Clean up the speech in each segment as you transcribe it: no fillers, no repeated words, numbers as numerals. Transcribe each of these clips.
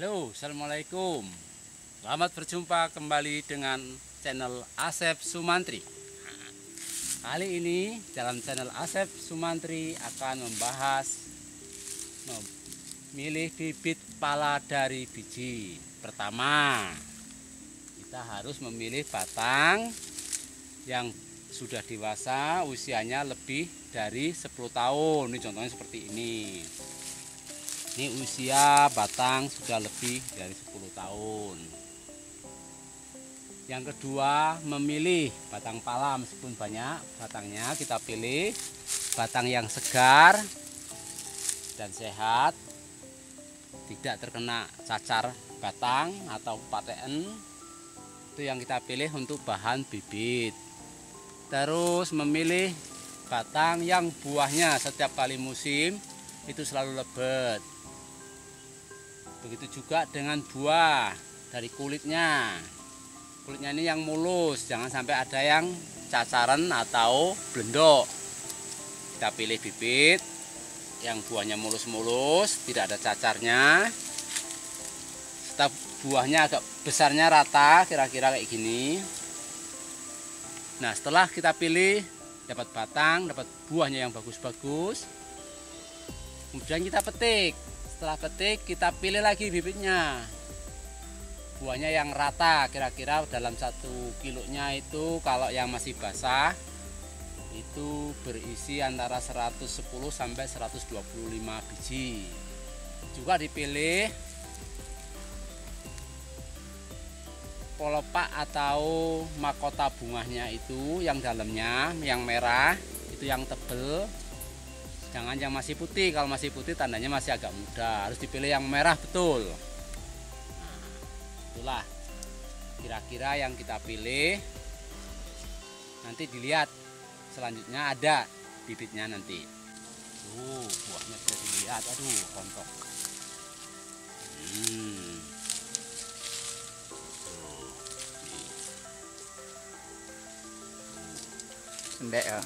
Halo, assalamualaikum. Selamat berjumpa kembali dengan channel Asep Sumantri. Kali ini dalam channel Asep Sumantri akan membahas memilih bibit pala dari biji. Pertama, kita harus memilih batang yang sudah dewasa, usianya lebih dari 10 tahun. Ini contohnya seperti ini. Ini usia batang sudah lebih dari 10 tahun. Yang kedua, memilih batang pala. Meskipun banyak batangnya, kita pilih batang yang segar dan sehat, tidak terkena cacar batang atau paten. Itu yang kita pilih untuk bahan bibit. Terus memilih batang yang buahnya setiap kali musim itu selalu lebat. Begitu juga dengan buah dari kulitnya. Kulitnya ini yang mulus, jangan sampai ada yang cacaran atau blendok. Kita pilih bibit yang buahnya mulus-mulus, tidak ada cacarnya. Setelah buahnya agak besarnya rata, kira-kira kayak gini. Nah, setelah kita pilih, dapat batang, dapat buahnya yang bagus-bagus, kemudian kita petik. Setelah petik, kita pilih lagi bibitnya. Buahnya yang rata, kira-kira dalam 1 kilonya itu kalau yang masih basah itu berisi antara 110 sampai 125 biji. Juga dipilih polopak atau mahkota bunganya itu yang dalamnya, yang merah, itu yang tebel. Jangan yang masih putih, kalau masih putih tandanya masih agak muda. Harus dipilih yang merah betul. Nah, itulah kira-kira yang kita pilih. Nanti dilihat selanjutnya ada bibitnya nanti. Tuh, buahnya bisa dilihat. Aduh, rontok. Pendek ya.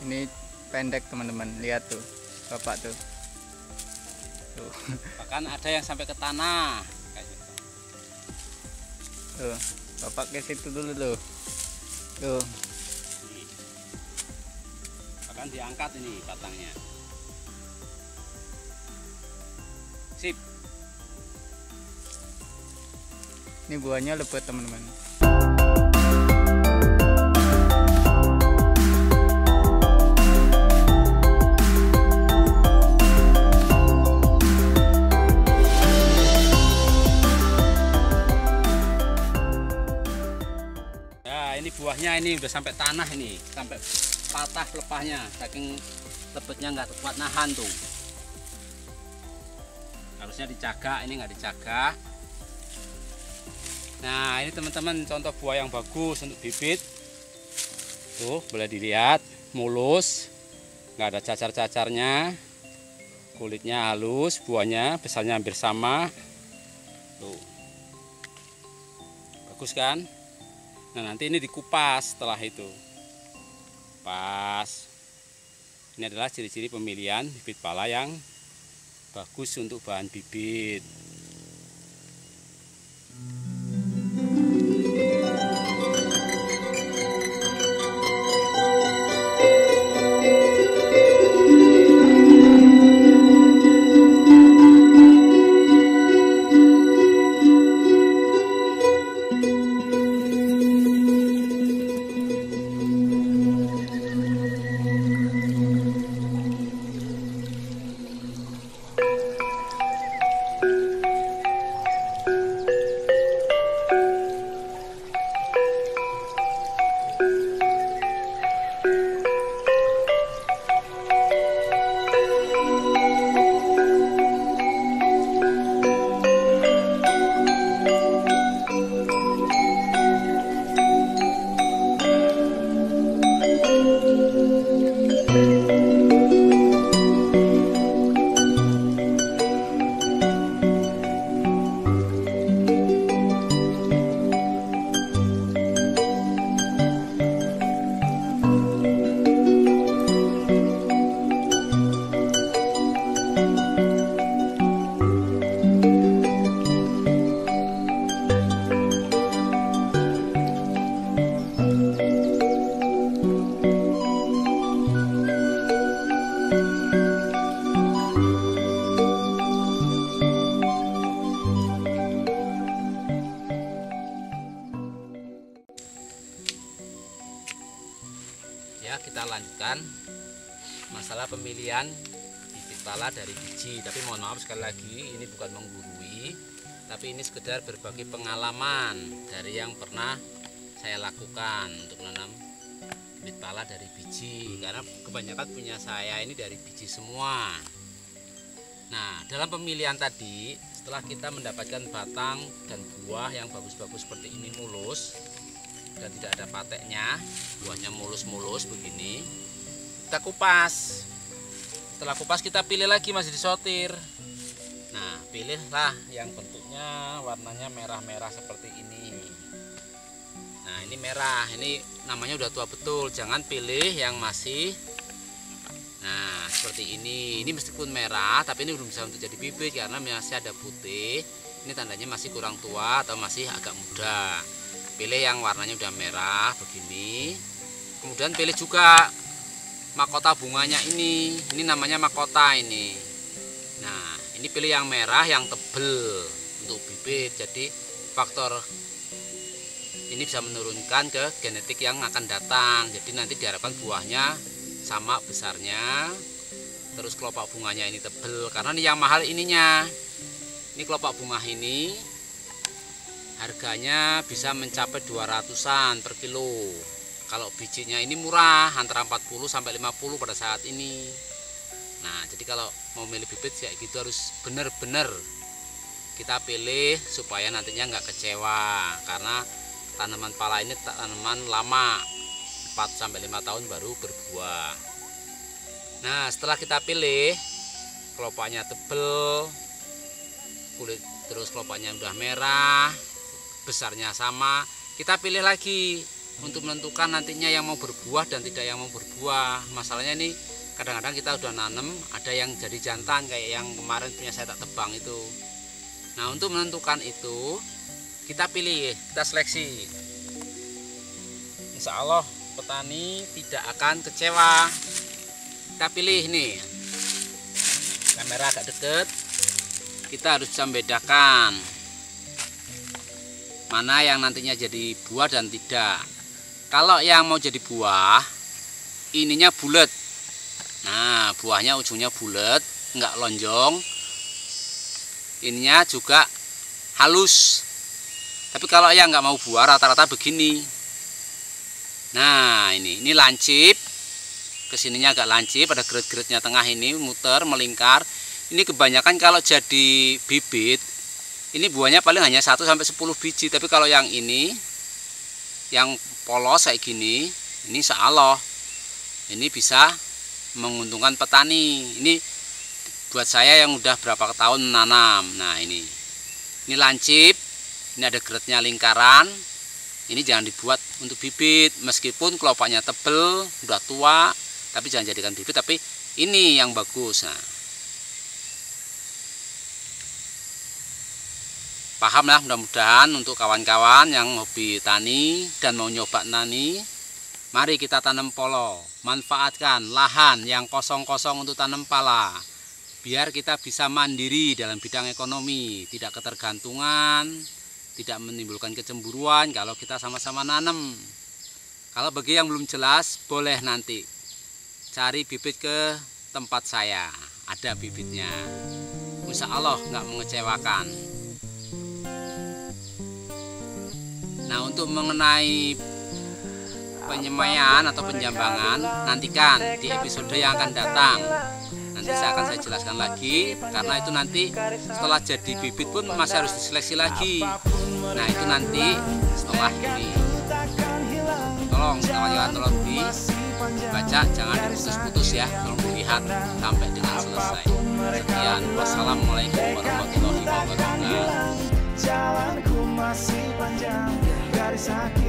Ini pendek teman-teman, lihat tuh bapak tuh. Bahkan ada yang sampai ke tanah. Tuh, bapak ke situ dulu tuh. Tuh. Bahkan diangkat ini batangnya. Sip. Ini buahnya lebat teman-teman. Ini buahnya ini udah sampai tanah, ini sampai patah pelepahnya, saking lebetnya nggak kuat nahan tuh. Harusnya dijaga, ini nggak dijaga. Nah, ini teman-teman contoh buah yang bagus untuk bibit. Tuh boleh dilihat, mulus, nggak ada cacar-cacarnya, kulitnya halus, buahnya besarnya hampir sama. Tuh bagus kan? Nah, nanti ini dikupas setelah itu. Pas. Ini adalah ciri-ciri pemilihan bibit pala yang bagus untuk bahan bibit. pemilihan bibit pala dari biji. Tapi mohon maaf sekali lagi, ini bukan menggurui, tapi ini sekedar berbagi pengalaman dari yang pernah saya lakukan untuk menanam bibit pala dari biji. Karena kebanyakan punya saya ini dari biji semua. Nah, dalam pemilihan tadi, setelah kita mendapatkan batang dan buah yang bagus-bagus seperti ini, mulus dan tidak ada pateknya, buahnya mulus-mulus begini, kita kupas. Setelah kupas kita pilih lagi, masih disortir. Nah, pilihlah yang bentuknya warnanya merah-merah seperti ini. Nah, ini merah, ini namanya udah tua betul. Jangan pilih yang masih seperti ini meskipun merah, tapi ini belum bisa untuk jadi bibit karena masih ada putih. Ini tandanya masih kurang tua atau masih agak muda. Pilih yang warnanya udah merah begini. Kemudian pilih juga mahkota bunganya ini namanya mahkota ini. Nah, ini pilih yang merah yang tebel untuk bibit. Jadi faktor ini bisa menurunkan ke genetik yang akan datang. Jadi nanti diharapkan buahnya sama besarnya. Terus kelopak bunganya ini tebel, karena ini yang mahal ininya. Ini kelopak bunga ini harganya bisa mencapai 200-an per kilo. Kalau bijinya ini murah, antara 40 sampai 50 pada saat ini. Nah, jadi kalau mau milih bibit kayak gitu harus benar-benar kita pilih supaya nantinya nggak kecewa. Karena tanaman pala ini tanaman lama, 4 sampai 5 tahun baru berbuah. Nah, setelah kita pilih kelopaknya tebel, kulit terus kelopaknya udah merah, besarnya sama, kita pilih lagi untuk menentukan nantinya yang mau berbuah dan tidak yang mau berbuah. Masalahnya ini kadang-kadang kita udah nanam, ada yang jadi jantan kayak yang kemarin punya saya tak tebang itu. Nah, untuk menentukan itu kita pilih, kita seleksi. Insya Allah petani tidak akan kecewa. Kita pilih nih, kamera agak deket, kita harus bisa membedakan mana yang nantinya jadi buah dan tidak. Kalau yang mau jadi buah, ininya bulat. Nah, buahnya ujungnya bulat, nggak lonjong. Ininya juga halus. Tapi kalau yang nggak mau buah, rata-rata begini. Nah, ini lancip. Kesininya agak lancip, pada geret-geretnya tengah ini muter melingkar. Ini kebanyakan kalau jadi bibit ini buahnya paling hanya 1 sampai 10 biji. Tapi kalau yang ini yang polos kayak gini, ini insya Allah ini bisa menguntungkan petani. Ini buat saya yang udah berapa tahun menanam. Nah, ini lancip, ini ada geretnya lingkaran. Ini jangan dibuat untuk bibit, meskipun kelopaknya tebel, udah tua, tapi jangan jadikan bibit. Tapi ini yang bagus. Nah, paham lah mudah-mudahan untuk kawan-kawan yang hobi tani dan mau nyoba tani. Mari kita tanam polo, manfaatkan lahan yang kosong-kosong untuk tanam pala, biar kita bisa mandiri dalam bidang ekonomi, tidak ketergantungan, tidak menimbulkan kecemburuan kalau kita sama-sama nanam. Kalau bagi yang belum jelas, boleh nanti cari bibit ke tempat saya, ada bibitnya. Insya Allah nggak mengecewakan. Nah, untuk mengenai penyemaian atau penjambangan, nantikan di episode yang akan datang. Nanti saya jelaskan lagi, karena itu nanti setelah jadi bibit pun masih harus diseleksi lagi. Nah, itu nanti setelah ini. Tolong kawan-kawan, tolong dibaca, jangan diputus-putus ya, tolong dilihat sampai dengan selesai. Sekian, wassalamualaikum warahmatullahi wabarakatuh. Jalanku masih panjang, garis aku